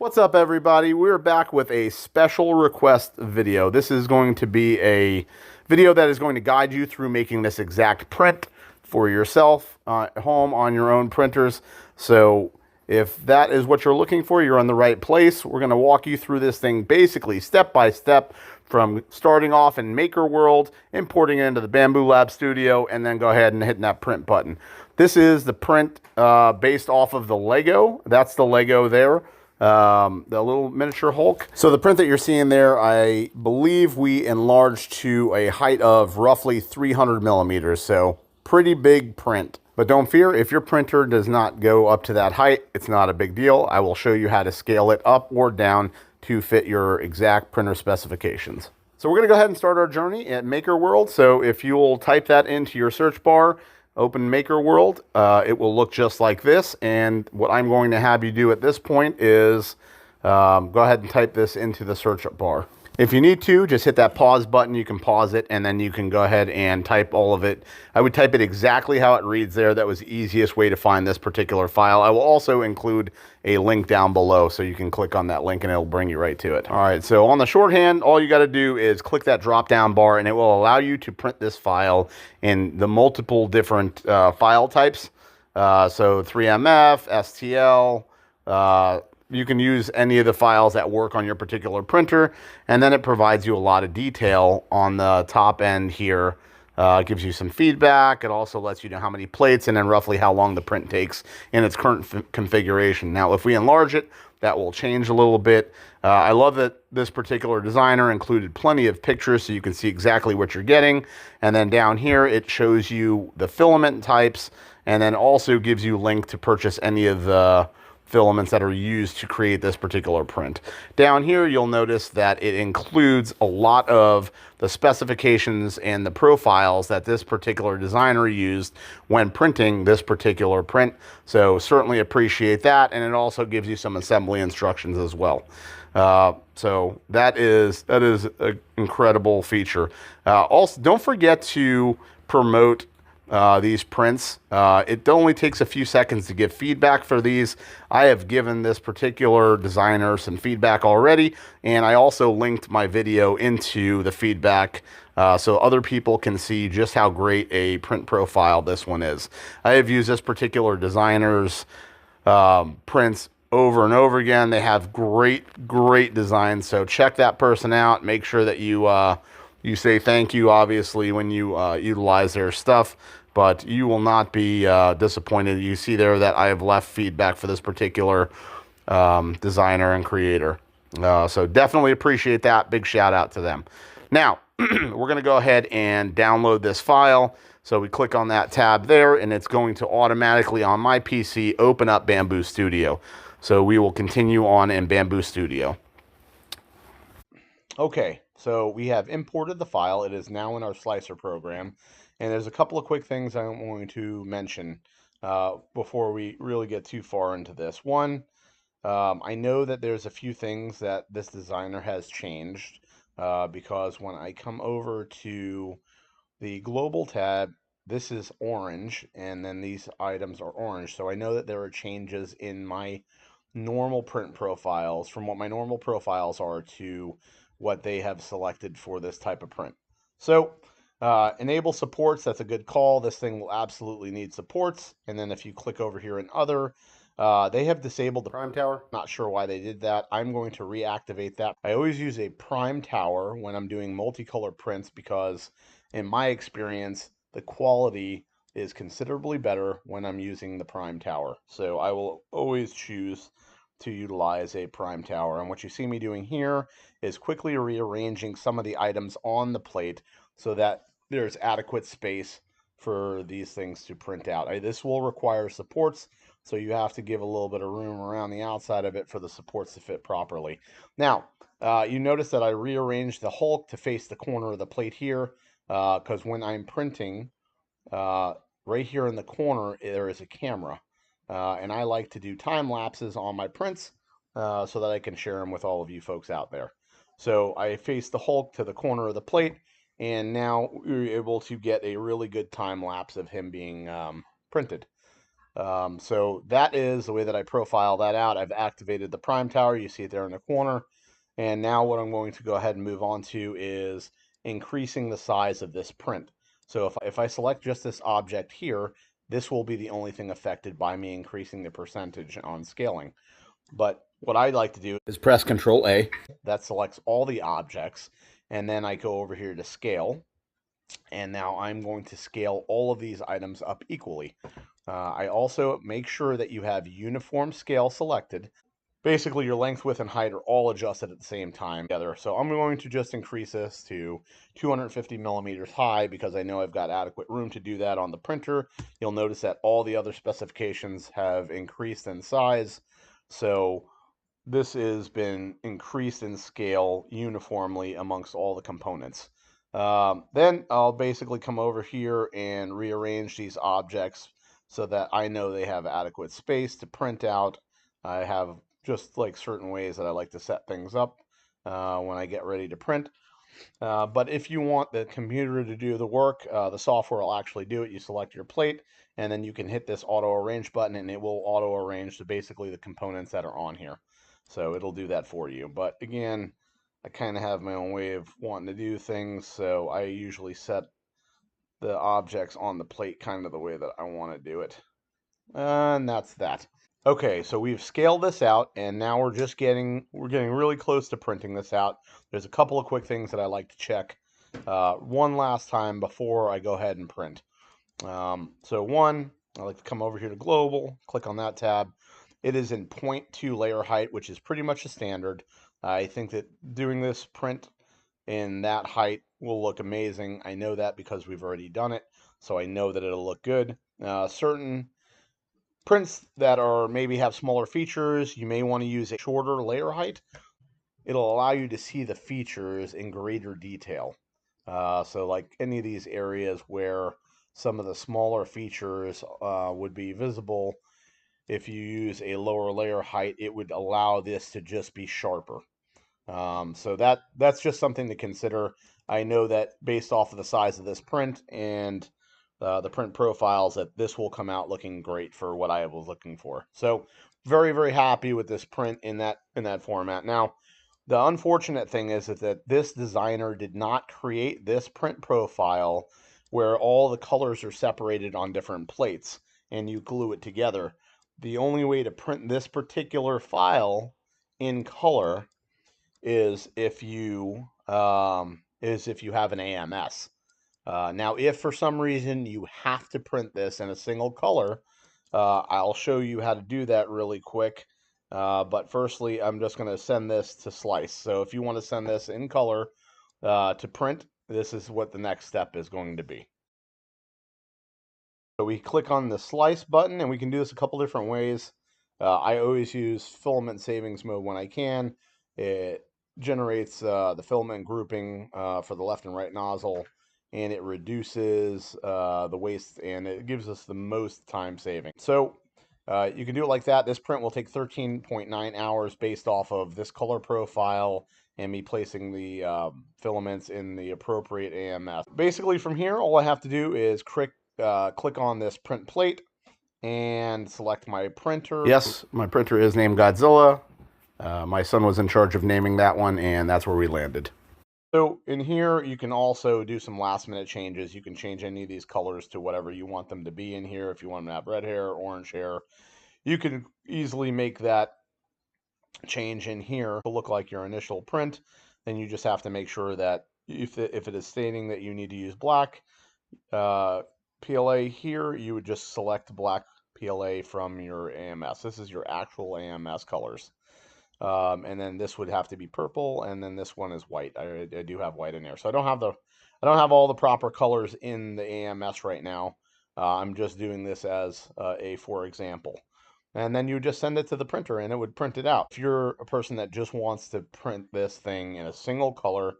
What's up, everybody? We're back with a special request video. This is going to be a video that is going to guide you through making this exact print for yourself at home on your own printers. So if that is what you're looking for, you're in the right place. We're going to walk you through this thing basically step by step from starting off in Maker World, importing it into the Bamboo Lab Studio, and then go ahead and hitting that print button. This is the print based off of the Lego. That's the Lego there. The little miniature Hulk. So the print that you're seeing there, I believe we enlarged to a height of roughly 300 millimeters. So pretty big print. But don't fear, if your printer does not go up to that height, it's not a big deal. I will show you how to scale it up or down to fit your exact printer specifications. So we're going to go ahead and start our journey at Maker World. So if you'll type that into your search bar, open Maker World, it will look just like this. And what I'm going to have you do at this point is go ahead and type this into the search bar. If you need to, just hit that pause button. You can pause it, and then you can go ahead and type all of it. I would type it exactly how it reads there. That was the easiest way to find this particular file. I will also include a link down below, so you can click on that link and it'll bring you right to it. All right, so on the shorthand, all you got to do is click that drop down bar, and it will allow you to print this file in the multiple different file types. So 3MF, STL, you can use any of the files that work on your particular printer, and then it provides you a lot of detail on the top end here. It gives you some feedback. It also lets you know how many plates and then roughly how long the print takes in its current configuration. Now, if we enlarge it, that will change a little bit. I love that this particular designer included plenty of pictures so you can see exactly what you're getting. And then down here, it shows you the filament types, and then also gives you a link to purchase any of the filaments that are used to create this particular print. Down here, you'll notice that it includes a lot of the specifications and the profiles that this particular designer used when printing this particular print. So certainly appreciate that. And it also gives you some assembly instructions as well. So that is an incredible feature. Also, don't forget to promote these prints. It only takes a few seconds to give feedback for these. I have given this particular designer some feedback already, and I also linked my video into the feedback so other people can see just how great a print profile this one is. I have used this particular designer's prints over and over again. They have great designs, so check that person out. Make sure that you say thank you, obviously, when you utilize their stuff, but you will not be disappointed. You see there that I have left feedback for this particular designer and creator. So definitely appreciate that. Big shout out to them. Now, we're going to go ahead and download this file. So we click on that tab there, and it's going to automatically, on my PC, open up Bamboo Studio. So we will continue on in Bamboo Studio. Okay, so we have imported the file. It is now in our slicer program. And there's a couple of quick things I'm going to mention before we really get too far into this. One, I know that there's a few things that this designer has changed because when I come over to the global tab, this is orange, and then these items are orange. So I know that there are changes in my normal print profiles from what my normal profiles are to what they have selected for this type of print. So enable supports, that's a good call. This thing will absolutely need supports. And then if you click over here in other, they have disabled the prime tower. Not sure why they did that. I'm going to reactivate that. I always use a prime tower when I'm doing multicolor prints because in my experience, the quality is considerably better when I'm using the prime tower. So I will always choose to utilize a prime tower. And what you see me doing here is quickly rearranging some of the items on the plate so that there's adequate space for these things to print out. This will require supports, so you have to give a little bit of room around the outside of it for the supports to fit properly. Now, you notice that I rearranged the Hulk to face the corner of the plate here because when I'm printing, right here in the corner, there is a camera. And I like to do time lapses on my prints so that I can share them with all of you folks out there. So I face the Hulk to the corner of the plate, and now we're able to get a really good time lapse of him being printed. So that is the way that I profile that out. I've activated the prime tower. You see it there in the corner. And now what I'm going to go ahead and move on to is increasing the size of this print. So if I select just this object here, this will be the only thing affected by me increasing the percentage on scaling. But what I like to do is press Control A. That selects all the objects. And then I go over here to scale. And now I'm going to scale all of these items up equally. I also make sure that you have uniform scale selected. Basically, your length, width, and height are all adjusted at the same time together. So I'm going to just increase this to 250 millimeters high because I know I've got adequate room to do that on the printer. You'll notice that all the other specifications have increased in size. So this has been increased in scale uniformly amongst all the components. Then I'll basically come over here and rearrange these objects so that I know they have adequate space to print out. I have just like certain ways that I like to set things up when I get ready to print. But if you want the computer to do the work, the software will actually do it. You select your plate, and then you can hit this auto arrange button, and it will auto arrange to basically the components that are on here. So it'll do that for you. But again, I kind of have my own way of wanting to do things, so I usually set the objects on the plate kind of the way that I want to do it. And that's that. Okay, so we've scaled this out, and now we're getting really close to printing this out. There's a couple of quick things that I like to check one last time before I go ahead and print. So one, I like to come over here to global, click on that tab. It is in 0.2 layer height, which is pretty much a standard. I think that doing this print in that height will look amazing. I know that because we've already done it, so I know that it'll look good. Certain prints that are maybe have smaller features, you may want to use a shorter layer height. It'll allow you to see the features in greater detail. So like any of these areas where some of the smaller features would be visible, if you use a lower layer height, it would allow this to just be sharper. So that's just something to consider. I know that based off of the size of this print and the print profiles, that this will come out looking great for what I was looking for. So very, very happy with this print in that format. Now, the unfortunate thing is that this designer did not create this print profile where all the colors are separated on different plates and you glue it together. The only way to print this particular file in color is if you have an AMS. Now, if for some reason you have to print this in a single color, I'll show you how to do that really quick. But firstly, I'm just going to send this to slice. So if you want to send this in color to print, this is what the next step is going to be. So we click on the slice button, and we can do this a couple different ways. I always use filament savings mode when I can. It generates the filament grouping for the left and right nozzle, and it reduces the waste, and it gives us the most time saving. So you can do it like that. This print will take 13.9 hours based off of this color profile and me placing the filaments in the appropriate AMS. Basically from here, all I have to do is click on this print plate and select my printer. Yes, my printer is named Godzilla. My son was in charge of naming that one, and that's where we landed. So in here, you can also do some last minute changes. You can change any of these colors to whatever you want them to be in here. If you want them to have red hair, orange hair, you can easily make that change in here to look like your initial print. Then you just have to make sure that if it is stating that you need to use black, PLA here, you would just select black PLA from your AMS. This is your actual AMS colors. And then this would have to be purple, and then this one is white. I do have white in there. So I don't have all the proper colors in the AMS right now. I'm just doing this as a for example. And then you just send it to the printer and it would print it out. If you're a person that just wants to print this thing in a single color,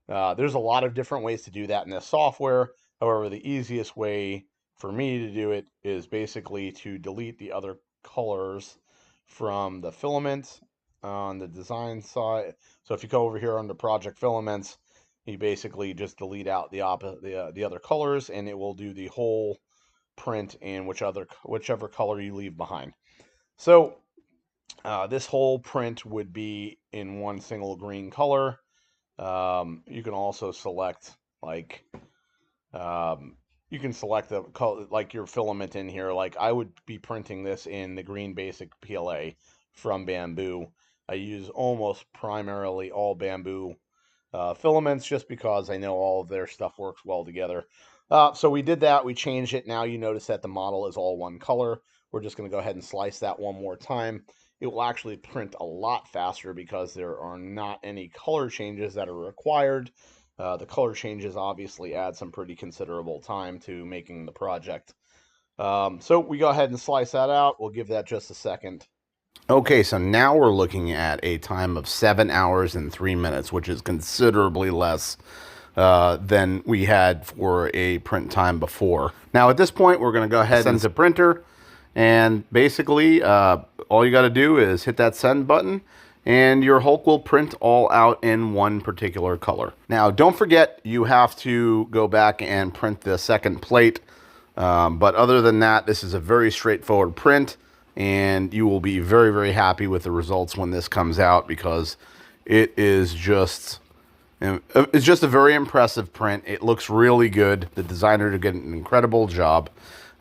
there's a lot of different ways to do that in this software. However, the easiest way for me to do it is basically to delete the other colors from the filament on the design side. So if you go over here under project filaments, you basically just delete out the other colors, and it will do the whole print in whichever color you leave behind. So this whole print would be in one single green color. You can also select like you can select the color, like your filament in here. Like I would be printing this in the green basic PLA from Bamboo. I use almost primarily all Bamboo filaments just because I know all of their stuff works well together. So we did that. We changed it. Now you notice that the model is all one color. We're just going to go ahead and slice that one more time. It will actually print a lot faster because there are not any color changes that are required. The color changes obviously add some pretty considerable time to making the project. So we go ahead and slice that out. We'll give that just a second. Okay, so now we're looking at a time of 7 hours and 3 minutes, which is considerably less than we had for a print time before. Now at this point, we're going to go ahead and send to printer. And basically, all you got to do is hit that send button, and your Hulk will print all out in one particular color. Now, don't forget, you have to go back and print the second plate. But other than that, this is a very straightforward print, and you will be very, very happy with the results when this comes out, because it is just... it's just a very impressive print. It looks really good. The designer did an incredible job.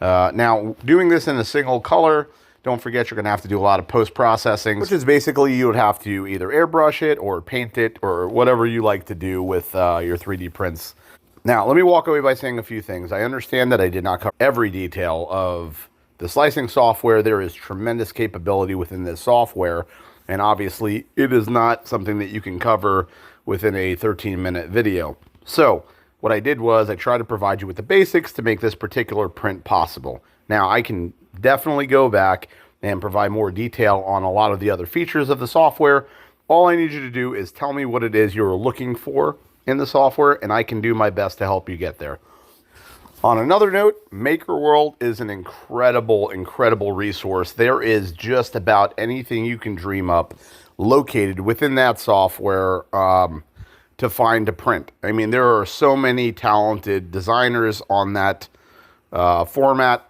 Now, doing this in a single color, don't forget you're going to have to do a lot of post-processing, which is basically you would have to either airbrush it or paint it or whatever you like to do with your 3D prints. Now, let me walk away by saying a few things. I understand that I did not cover every detail of the slicing software. There is tremendous capability within this software, and obviously it is not something that you can cover within a 13-minute video. So what I did was I tried to provide you with the basics to make this particular print possible. Now, I can definitely go back and provide more detail on a lot of the other features of the software. All I need you to do is tell me what it is you're looking for in the software, and I can do my best to help you get there. On another note, MakerWorld is an incredible, incredible resource. There is just about anything you can dream up located within that software to find to print. I mean, there are so many talented designers on that format.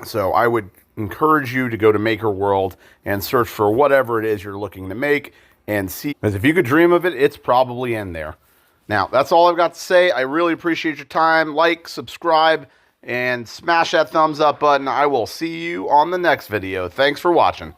So I would encourage you to go to MakerWorld and search for whatever it is you're looking to make and see. Because if you could dream of it, it's probably in there. Now, that's all I've got to say. I really appreciate your time. Like, subscribe, and smash that thumbs up button. I will see you on the next video. Thanks for watching.